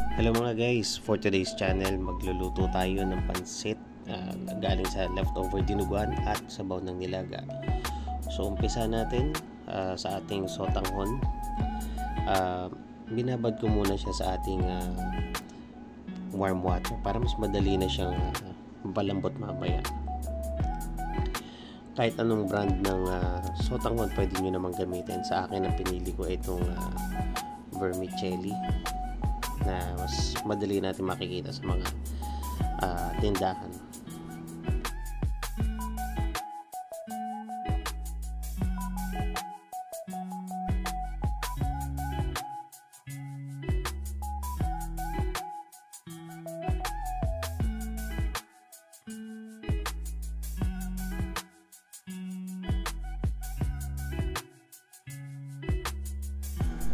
Hello mga guys, for today's channel magluluto tayo ng pansit galing sa leftover dinuguan at sabaw ng nilaga. So umpisa natin sa ating sotanghon. Binabad ko muna siya sa ating warm water para mas madali na siyang palambot mamaya. Kahit anong brand ng sotanghon pwede nyo namang gamitin. Sa akin ang pinili ko itong vermicelli na mas madali natin makikita sa mga tindahan.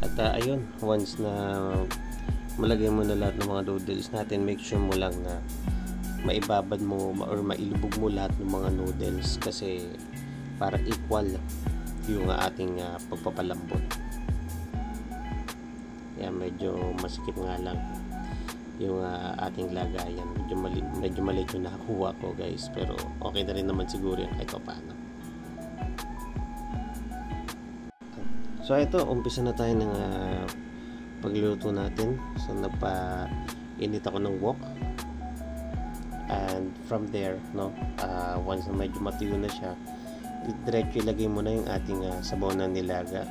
At ayun, once na malagay mo na lahat ng mga noodles natin, make sure mo lang na maibabad mo or mailubog mo lahat ng mga noodles kasi para equal yung ating pagpapalambot. Yan, medyo masikip nga lang yung ating lagayan. Medyo maliit yung nakakuha ko guys, pero okay na rin naman siguro yung kahit paano. So ito, umpisa na tayo ng pagluluto natin. So nagpa-init ako ng wok, and from there once na medyo matuyo na siya, diretso ilagay mo na yung ating sabaw ng nilaga.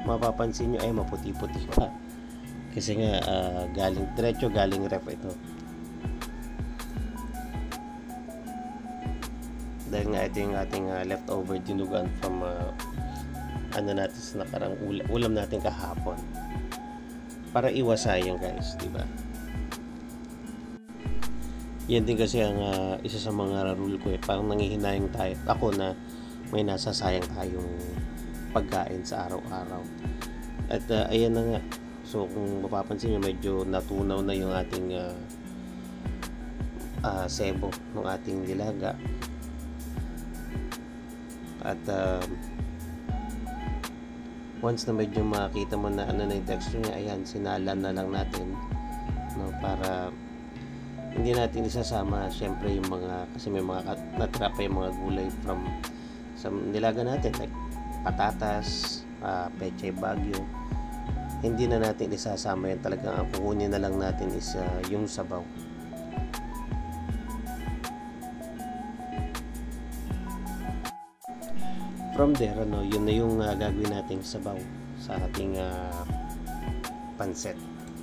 Mapapansin nyo ay maputi-puti pa kasi nga galing ref ito, dahil nga ito yung ating leftover dinuguan from natin sa nakarang ulam natin kahapon, para iwas sayang guys, diba? Yan din kasi ang isa sa mga rule ko parang nangihinayang tayo ako na may nasasayang tayong pagkain sa araw-araw. At ayan na nga, so kung mapapansin nyo, medyo natunaw na yung ating sebo ng ating nilaga. At once na medyo makita mo na na yung texture niya, ayan, sinalan na lang natin, para hindi natin isasama syempre yung mga, kasi may mga natira pa yung mga gulay from sa nilaga natin, like patatas, pechay bagyo. Hindi na natin isasama yan, talagang ang kukunin na lang natin is yung sabaw. From there, yun na yung gagawin nating sabaw sa ating pansit.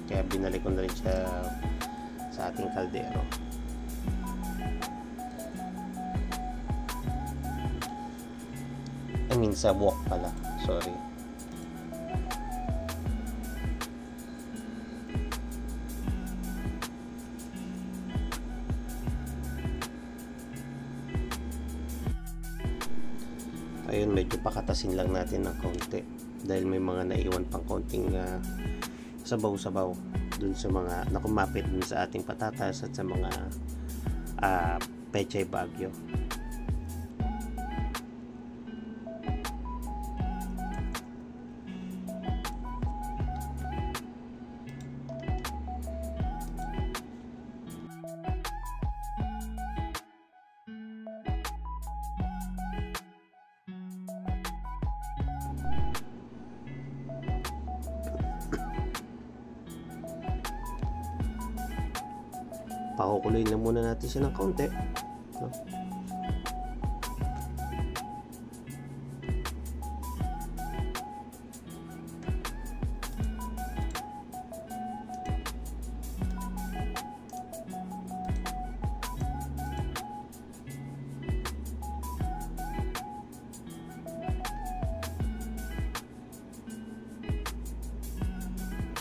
Kaya binalik ko na rin siya sa ating kaldero. I mean sa wok pala, sorry. Ayun, medyo pakatasin lang natin ng konti dahil may mga naiwan pang konting sabaw-sabaw dun sa mga nakumapit dun sa ating patatas at sa mga pechay bagyo. Pakukuloyin lang muna natin siya ng kaunti,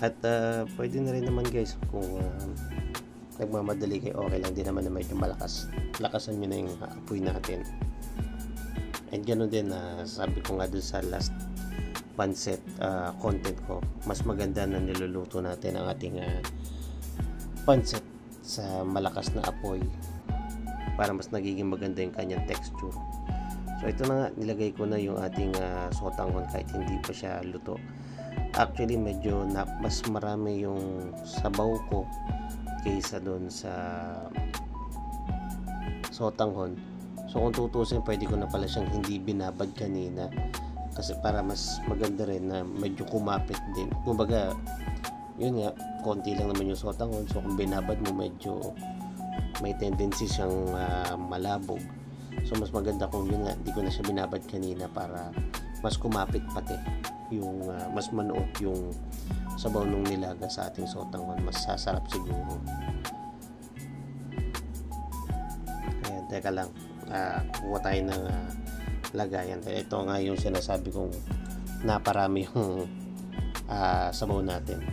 At pwede na rin naman guys kung nagmamadali kayo, okay lang din naman na medyo lakasan nyo na yung apoy natin. And ganoon din, sabi ko nga dun sa last pancit content ko, mas maganda na niluluto natin ang ating pancit sa malakas na apoy para mas nagiging maganda yung kanyang texture. So ito na nga, nilagay ko na yung ating sotanghon kahit hindi pa siya luto. Actually medyo mas marami yung sabaw ko kaysa doon sa sotanghon. So kung tutusin, pwede ko na pala siyang hindi binabad kanina kasi para mas maganda rin na medyo kumapit din. Kumbaga yun nga, konti lang naman yung sotanghon, so kung binabad mo medyo may tendency siyang malabog. So mas maganda kung yun nga, di ko na siya binabad kanina para mas kumapit pati yung mas manuot yung sabaw nung nilaga sa ating sotanghon. Mas sasarap siguro. Ayan, teka lang, kuha tayo ng lagayan. Ito nga yung sinasabi kong naparami yung sabaw natin.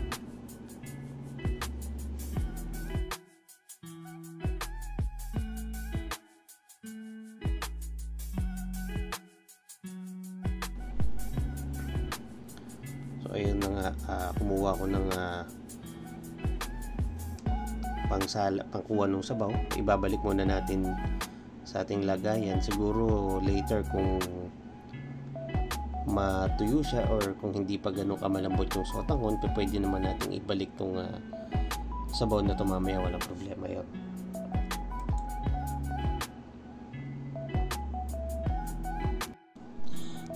Ayun na nga, kumuha ko ng pangkuha ng sabaw. Ibabalik muna natin sa ating lagayan. Siguro later kung matuyo siya or kung hindi pa ganun kamalambot yung sotanghon, pwede naman natin ibalik tong sabaw na to mamaya, walang problema yun.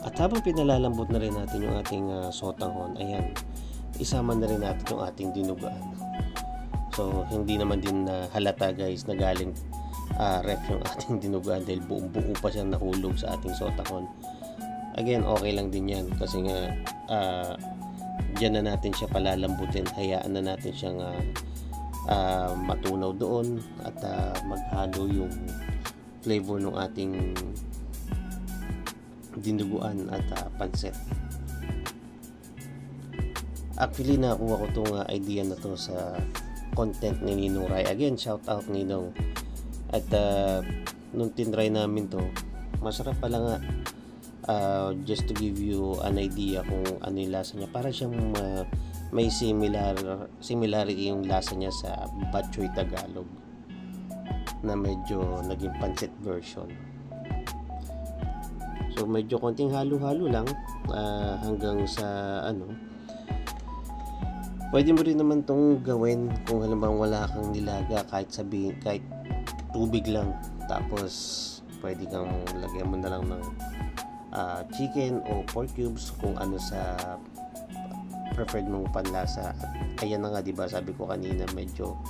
At habang pinalalambot na rin natin yung ating sotanghon, ayan, isama na rin natin yung ating dinugaan. So hindi naman din halata guys na galing ref yung ating dinugaan dahil buong buo pa siyang nahulog sa ating sotanghon. Again, okay lang din yan kasi nga dyan na natin siya palalambutin, hayaan na natin siyang matunaw doon at maghalo yung flavor ng ating dinuguan at pansit. Actually nakuha ko tong idea na to sa content ni Ninong Rai. Again, shout out Ninong. At nung tinry namin to, masarap pala nga. Just to give you an idea kung ano yung lasa niya, para siyang may similarity yung lasa niya sa Bok Choy Tagalog na medyo naging pansit version. So medyo konting halo-halo lang hanggang sa pwede mo rin naman tong gawin kung halimbawa wala kang nilaga, kahit tubig lang, tapos pwede kang lagyan mo na lang ng chicken o pork cubes kung ano sa preferred mong panlasa. At ayan na nga, diba sabi ko kanina medyo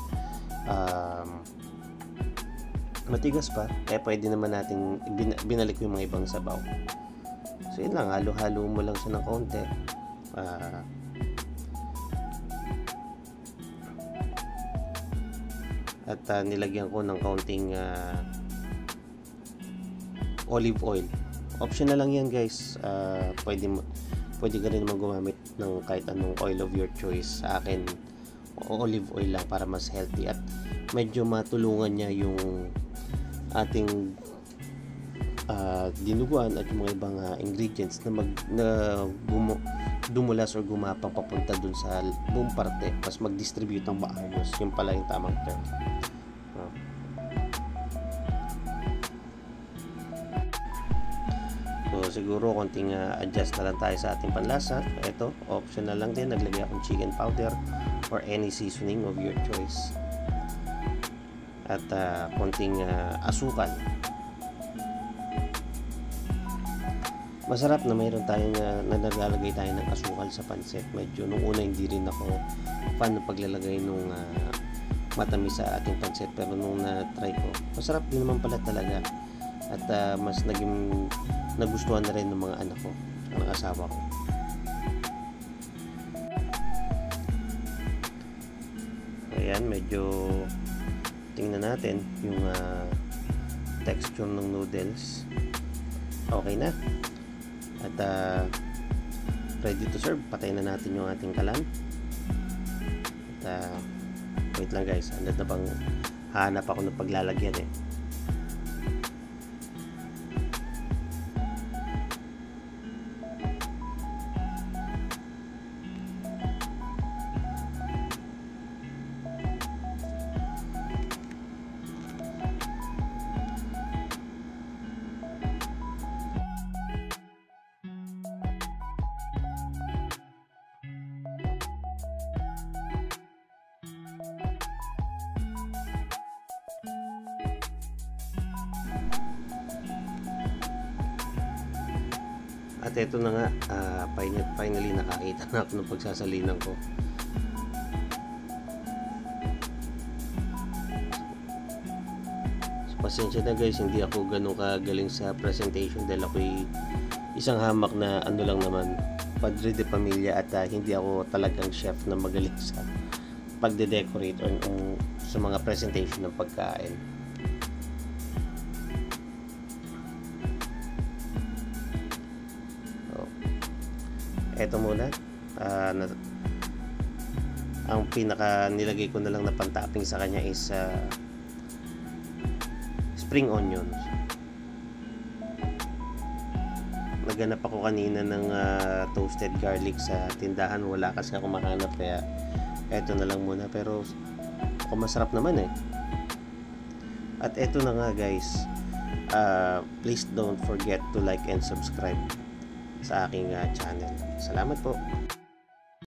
matigas pa, kaya pwede naman natin binalik yung mga ibang sabaw. So yun lang, halo-halo mo lang siya ng konti. At nilagyan ko ng kaunting olive oil. Optional lang yan guys. Pwede ka rin naman gumamit ng kahit anong oil of your choice. Sa akin, olive oil lang para mas healthy at medyo matulungan niya yung ating dinuguan at yung mga ibang ingredients na dumulas or gumapang papunta dun sa buong parte, mas mag-distribute ng maayos. Yung pala yung tamang term. So siguro konting adjust na lang tayo sa ating panlasa. Ito, optional lang din, naglagay akong chicken powder or any seasoning of your choice. At konting asukal. Masarap na mayroon tayong na naglalagay tayo ng asukal sa pansit. Medyo nung una hindi rin ako fan ng paglalagay nung matamis sa ating pansit, pero nung na-try ko, masarap din naman pala talaga. At mas naging nagustuhan na rin ng mga anak ko, ng asawa ko. Ayan, medyo tingnan natin yung texture ng noodles. Okay na. At ready to serve. Patayin na natin yung ating kalan. At wait lang guys, andad na bang hanap ako ng paglalagyan eh. eto na nga, finally nakakita na ako ng pagsasalinan ko. So, pasensya na guys, hindi ako ganun kagaling sa presentation dahil ako'y isang hamak na ano lang naman, padre de pamilya, at hindi ako talagang chef na magaling sa pagde-decorate or sa mga presentation ng pagkain. Eto muna, ang pinaka nilagay ko na lang na pantopping sa kanya is spring onions. Naghanap ako kanina ng toasted garlic sa tindahan, wala kasi ako mahanap, kaya eto na lang muna, pero masarap naman eh. At eto na nga guys, please don't forget to like and subscribe sa aking channel. Salamat po.